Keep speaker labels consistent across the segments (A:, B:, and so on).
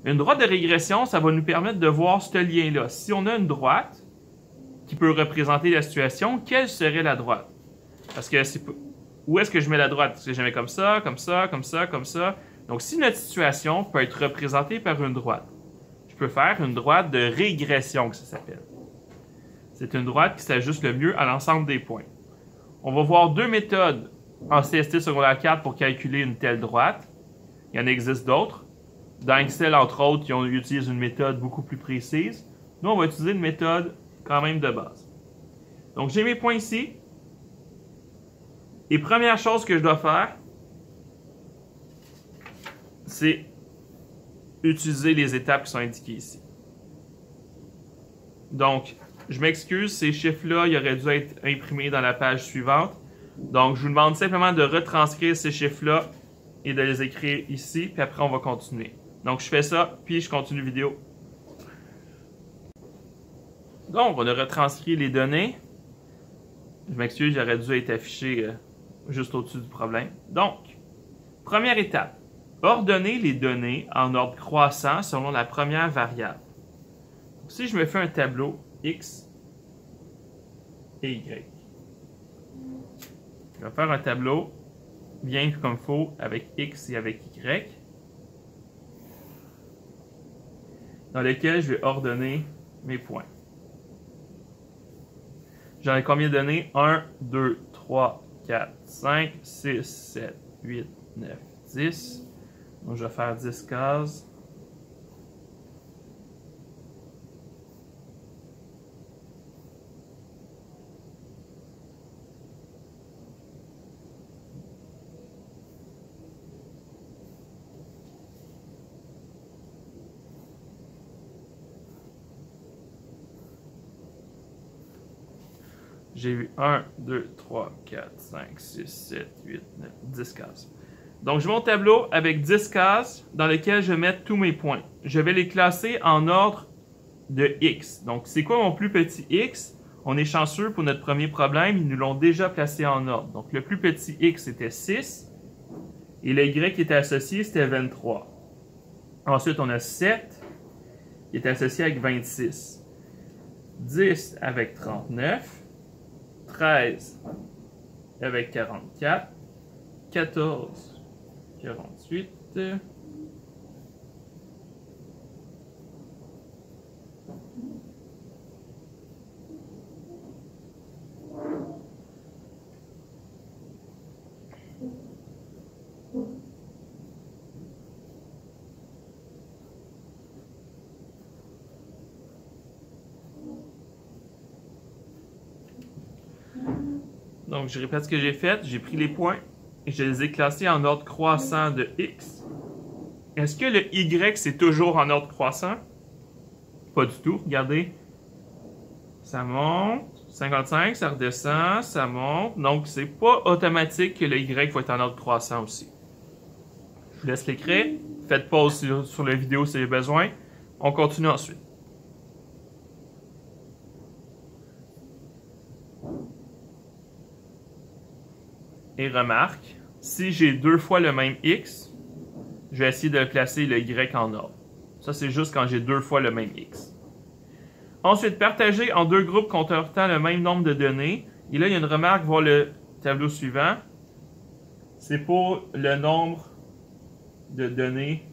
A: Une droite de régression, ça va nous permettre de voir ce lien-là. Si on a une droite qui peut représenter la situation, quelle serait la droite? Parce que où est-ce que je mets la droite? Est-ce que je la mets comme ça, comme ça, comme ça, comme ça? Donc, si notre situation peut être représentée par une droite, je peux faire une droite de régression, que ça s'appelle. C'est une droite qui s'ajuste le mieux à l'ensemble des points. On va voir deux méthodes en CST secondaire 4 pour calculer une telle droite. Il y en existe d'autres. Dans Excel, entre autres, ils utilisent une méthode beaucoup plus précise. Nous, on va utiliser une méthode quand même de base. Donc, j'ai mes points ici. Et première chose que je dois faire, c'est utiliser les étapes qui sont indiquées ici. Donc, je m'excuse, ces chiffres-là, ils auraient dû être imprimés dans la page suivante. Donc, je vous demande simplement de retranscrire ces chiffres-là et de les écrire ici, puis après, on va continuer. Donc, je fais ça, puis je continue la vidéo. Donc, on a retranscrit les données. Je m'excuse, j'aurais dû être affiché juste au-dessus du problème. Donc, première étape, ordonner les données en ordre croissant selon la première variable. Donc, si je me fais un tableau X et Y, je vais faire un tableau bien comme il faut avec X et avec Y, dans lequel je vais ordonner mes points. J'en ai combien de données? 1, 2, 3, 4, 5, 6, 7, 8, 9, 10. Donc, je vais faire 10 cases. J'ai eu 1, 2, 3, 4, 5, 6, 7, 8, 9, 10 cases. Donc, j'ai mon tableau avec 10 cases dans lequel je vais mettre tous mes points. Je vais les classer en ordre de X. Donc, c'est quoi mon plus petit X? On est chanceux pour notre premier problème, ils nous l'ont déjà placé en ordre. Donc, le plus petit X était 6 et le Y qui était associé, c'était 23. Ensuite, on a 7 qui est associé avec 26. 10 avec 39. 13 avec 44, 14, 48, donc, je répète ce que j'ai fait. J'ai pris les points et je les ai classés en ordre croissant de X. Est-ce que le Y, c'est toujours en ordre croissant? Pas du tout. Regardez. Ça monte. 55, ça redescend, ça monte. Donc, c'est pas automatique que le Y va être en ordre croissant aussi. Je vous laisse l'écrire. Faites pause sur la vidéo si vous avez besoin. On continue ensuite. Et remarque, si j'ai deux fois le même X, je vais essayer de placer le Y en ordre. Ça, c'est juste quand j'ai deux fois le même X. Ensuite, partager en deux groupes comportant le même nombre de données. Et là, il y a une remarque, voir le tableau suivant. C'est pour le nombre de données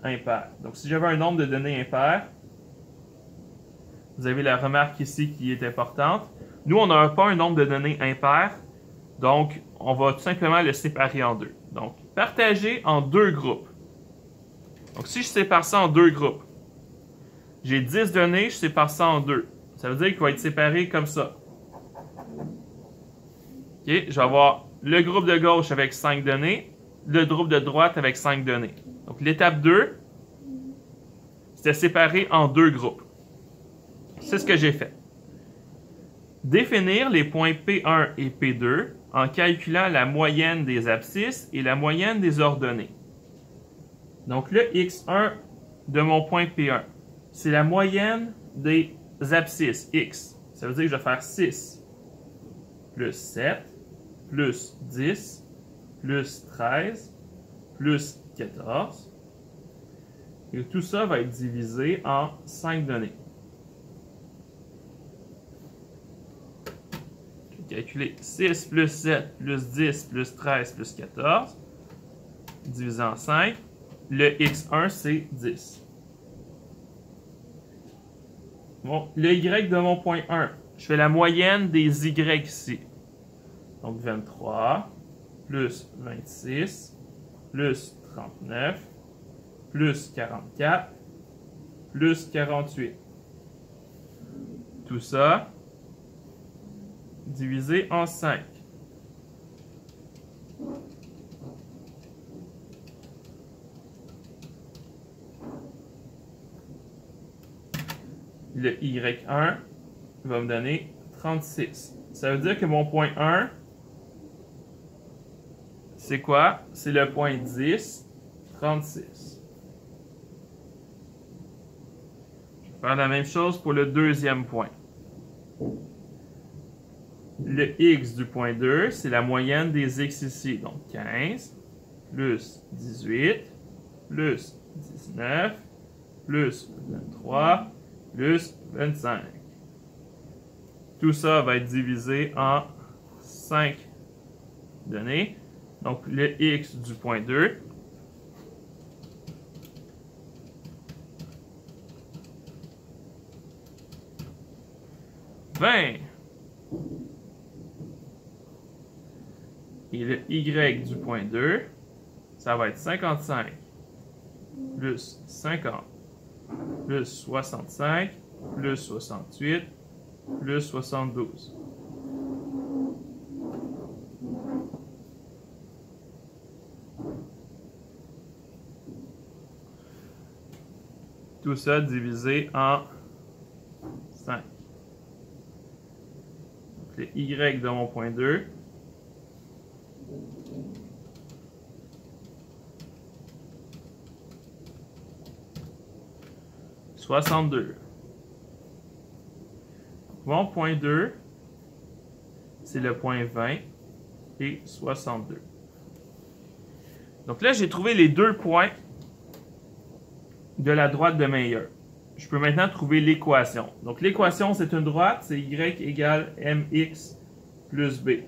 A: impaires. Donc, si j'avais un nombre de données impaires, vous avez la remarque ici qui est importante. Nous, on n'a pas un nombre de données impaires. Donc, on va tout simplement le séparer en deux. Donc, partager en deux groupes. Donc, si je sépare ça en deux groupes, j'ai 10 données, je sépare ça en deux. Ça veut dire qu'il va être séparé comme ça. OK, je vais avoir le groupe de gauche avec 5 données, le groupe de droite avec 5 données. Donc, l'étape 2, c'était séparé en deux groupes. C'est ce que j'ai fait. Définir les points P1 et P2 en calculant la moyenne des abscisses et la moyenne des ordonnées. Donc, le X1 de mon point P1, c'est la moyenne des abscisses, X. Ça veut dire que je vais faire 6 plus 7 plus 10 plus 13 plus 14. Et tout ça va être divisé en 5 données. Je vais calculer 6 plus 7 plus 10 plus 13 plus 14 divisé en 5. Le x1, c'est 10. Bon, le y de mon point 1, je fais la moyenne des y ici. Donc 23 plus 26 plus 39 plus 44 plus 48. Tout ça divisé en 5. Le y1 va me donner 36. Ça veut dire que mon point 1, c'est quoi? C'est le point 10, 36. Je vais faire la même chose pour le deuxième point. Le x du point 2, c'est la moyenne des x ici. Donc 15, plus 18, plus 19, plus 23, plus 25. Tout ça va être divisé en 5 données. Donc, le x du point 2. « 20. » Et le y du point 2, ça va être 55 plus 50 plus 65 plus 68 plus 72. Tout ça divisé en 5. Donc, le y de mon point 2. « 62. » Mon point 2, c'est le point 20 et 62. Donc là, j'ai trouvé les deux points de la droite de Mayer. Je peux maintenant trouver l'équation. Donc l'équation, c'est une droite, c'est y égale mx plus b.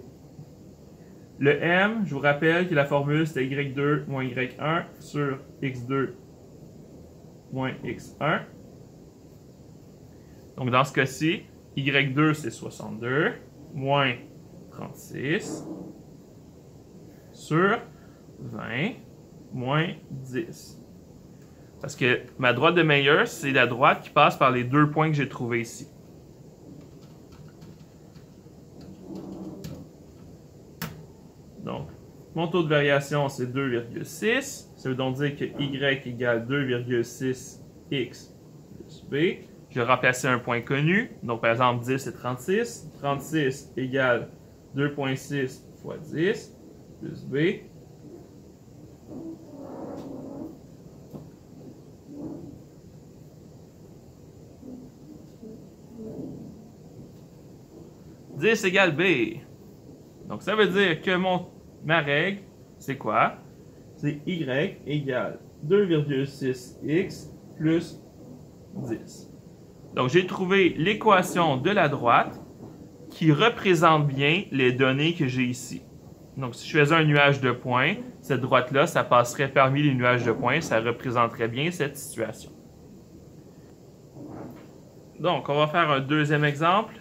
A: Le m, je vous rappelle que la formule, c'est y2 moins y1 sur x2 moins x1. Donc dans ce cas-ci, y2, c'est 62, moins 36, sur 20, moins 10. Parce que ma droite de Mayer, c'est la droite qui passe par les deux points que j'ai trouvés ici. Donc, mon taux de variation, c'est 2,6. Ça veut donc dire que y égale 2,6x plus b. Je vais remplacer un point connu. Donc, par exemple, 10, c'est 36. 36 égale 2,6 fois 10 plus b. « 10 égale B. » Donc, ça veut dire que ma règle, c'est quoi? C'est y égale 2,6x plus 10. Donc, j'ai trouvé l'équation de la droite qui représente bien les données que j'ai ici. Donc, si je faisais un nuage de points, cette droite-là, ça passerait parmi les nuages de points, ça représenterait bien cette situation. Donc, on va faire un deuxième exemple.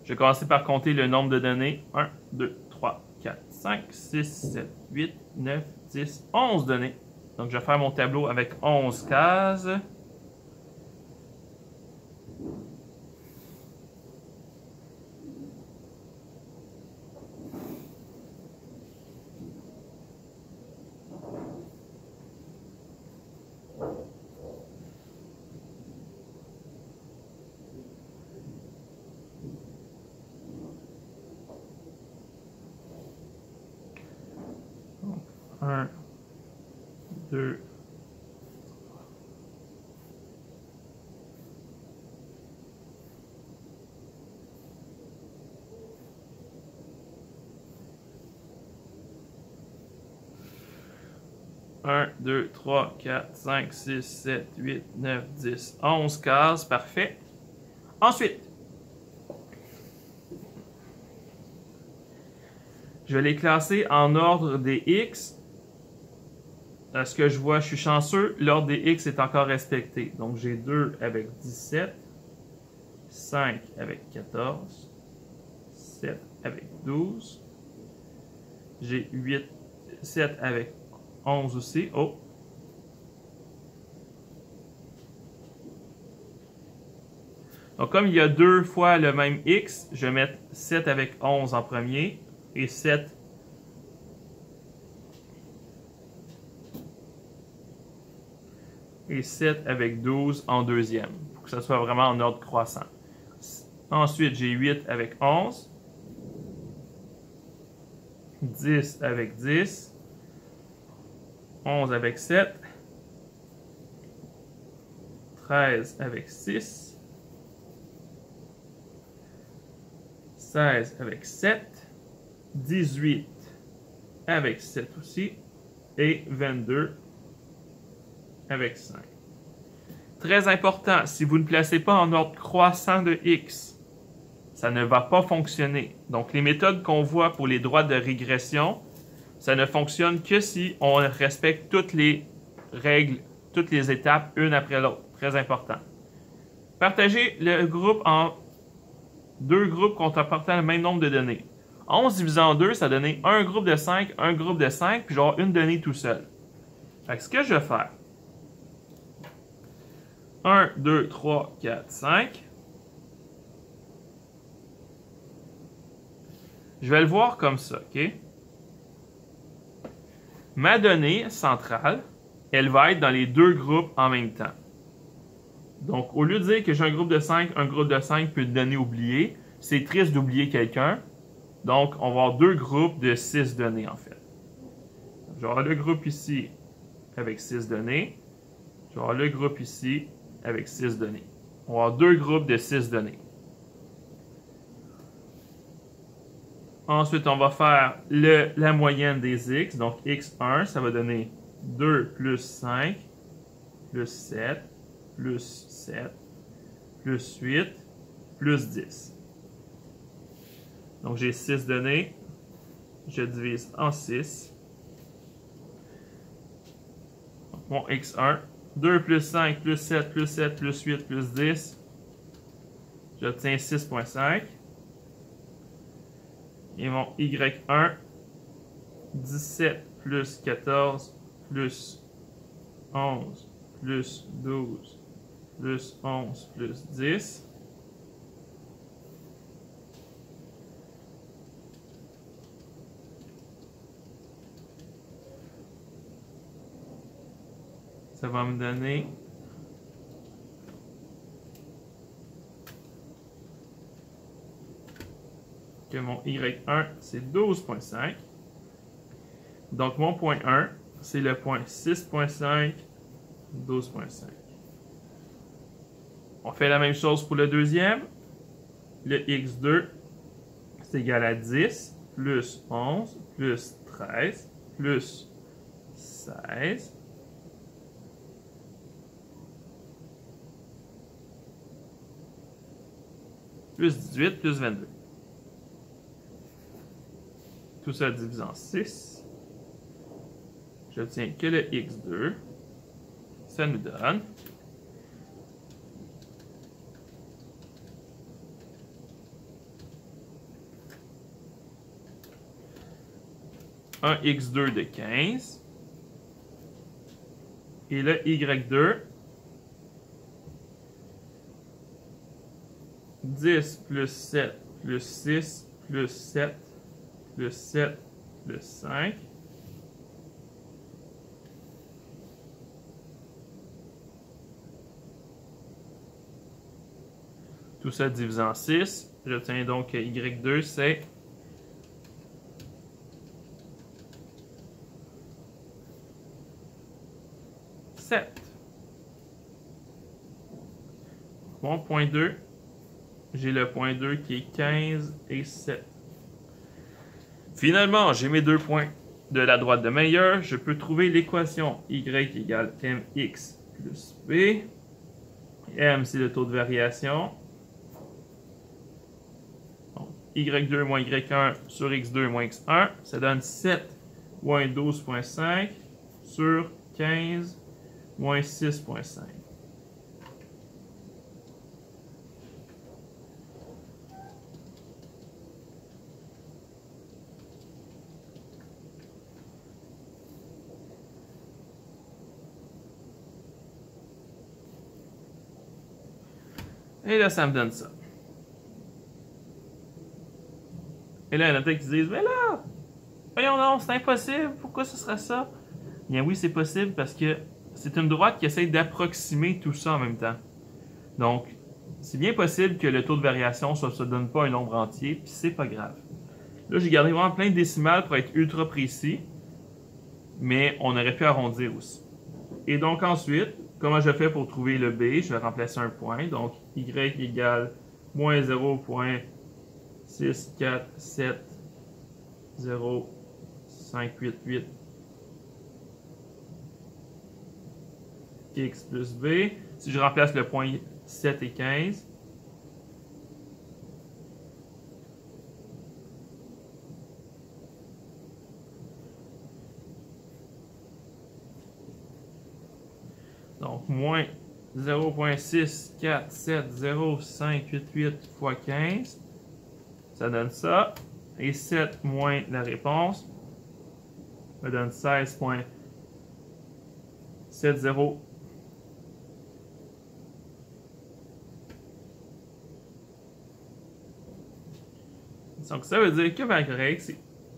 A: Je vais commencer par compter le nombre de données. 1, 2, 3, 4, 5, 6, 7, 8, 9, 10, 11 données. Donc, je vais faire mon tableau avec 11 cases. Donc, 1, 2, 3, 1, 2, 3, 4, 5, 6, 7, 8, 9, 10, 11 cases. Parfait. Ensuite, je vais les classer en ordre des X. À ce que je vois, je suis chanceux, l'ordre des X est encore respecté. Donc, j'ai 2 avec 17, 5 avec 14, 7 avec 12, j'ai 8, 7 avec 11 aussi. Oh! Donc, comme il y a 2 fois le même X, je vais mettre 7 avec 11 en premier et 7 et 7 avec 12 en deuxième, pour que ça soit vraiment en ordre croissant. Ensuite, j'ai 8 avec 11, 10 avec 10, 11 avec 7, 13 avec 6, 16 avec 7, 18 avec 7 aussi, et 22 avec 5. Très important, si vous ne placez pas en ordre croissant de X, ça ne va pas fonctionner. Donc, les méthodes qu'on voit pour les droites de régression, ça ne fonctionne que si on respecte toutes les règles, toutes les étapes, une après l'autre. Très important. Partagez le groupe en deux groupes comportant le même nombre de données. 11 divisé en 2, ça donne un groupe de 5, un groupe de 5, puis genre une donnée tout seul. Fait que ce que je vais faire, 1, 2, 3, 4, 5. Je vais le voir comme ça, OK? Ma donnée centrale, elle va être dans les deux groupes en même temps. Donc, au lieu de dire que j'ai un groupe de 5 peut une donnée oubliée, c'est triste d'oublier quelqu'un. Donc, on va avoir deux groupes de 6 données, en fait. Je vais avoir le groupe ici avec 6 données. Je vais avoir le groupe ici avec 6 données. On va avoir deux groupes de 6 données. Ensuite, on va faire la moyenne des X. Donc, X1, ça va donner 2 plus 5, plus 7, plus 7, plus 8, plus 10. Donc, j'ai 6 données. Je divise en 6. Donc, mon X1, 2 plus 5, plus 7, plus 7, plus 8, plus 10. J'obtiens 6,5. Et mon Y1, 17 plus 14 plus 11 plus 12 plus 11 plus 10. Ça va me donner que mon Y1, c'est 12,5. Donc, mon point 1, c'est le point 6,5, 12,5. On fait la même chose pour le deuxième. Le X2, c'est égal à 10, plus 11, plus 13, plus 16, plus 18, plus 22. Tout ça divisé en 6. J'obtiens que le X2. Ça nous donne un X2 de 15. Et le Y2, 10 plus 7 plus 6 plus 7 plus 7 plus 5. Tout ça divisé en 6. J'obtiens donc que Y2, c'est 7. Mon point 2, j'ai le point 2 qui est 15 et 7. Finalement, j'ai mes deux points. de la droite de Mayer, je peux trouver l'équation y égale mx plus b. M, c'est le taux de variation. Donc, y2 moins y1 sur x2 moins x1, ça donne 7 moins 12,5 sur 15 moins 6,5. Et là, ça me donne ça. Et là, il y en a peut-être qui disent, mais là, voyons non, c'est impossible, pourquoi ce serait ça? Bien oui, c'est possible parce que c'est une droite qui essaie d'approximer tout ça en même temps. Donc, c'est bien possible que le taux de variation ne se donne pas un nombre entier, puis c'est pas grave. Là, j'ai gardé vraiment plein de décimales pour être ultra précis, mais on aurait pu arrondir aussi. Et donc ensuite, comment je fais pour trouver le b? Je vais remplacer un point. Donc, y égale moins 0.647058 x plus b. Si je remplace le point 7 et 15, donc, moins 0.647058 fois 15, ça donne ça. Et 7 moins la réponse, ça donne 16.70. Donc, ça veut dire que ma y, c'est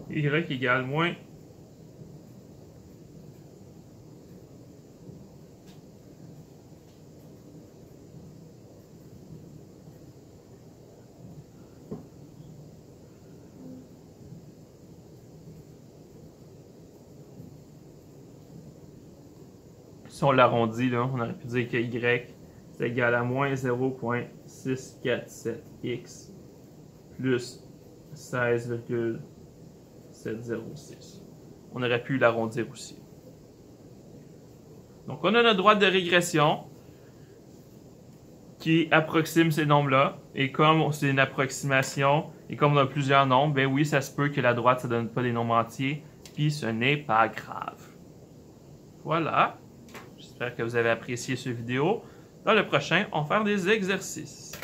A: y égale moins si on l'arrondit, là, on aurait pu dire que y c'est égal à moins 0.647x plus 16,706. On aurait pu l'arrondir aussi. Donc, on a notre droite de régression qui approxime ces nombres-là. Et comme c'est une approximation, et comme on a plusieurs nombres, ben oui, ça se peut que la droite, ça ne donne pas des nombres entiers, puis ce n'est pas grave. Voilà. J'espère que vous avez apprécié cette vidéo. Dans le prochain, on va faire des exercices.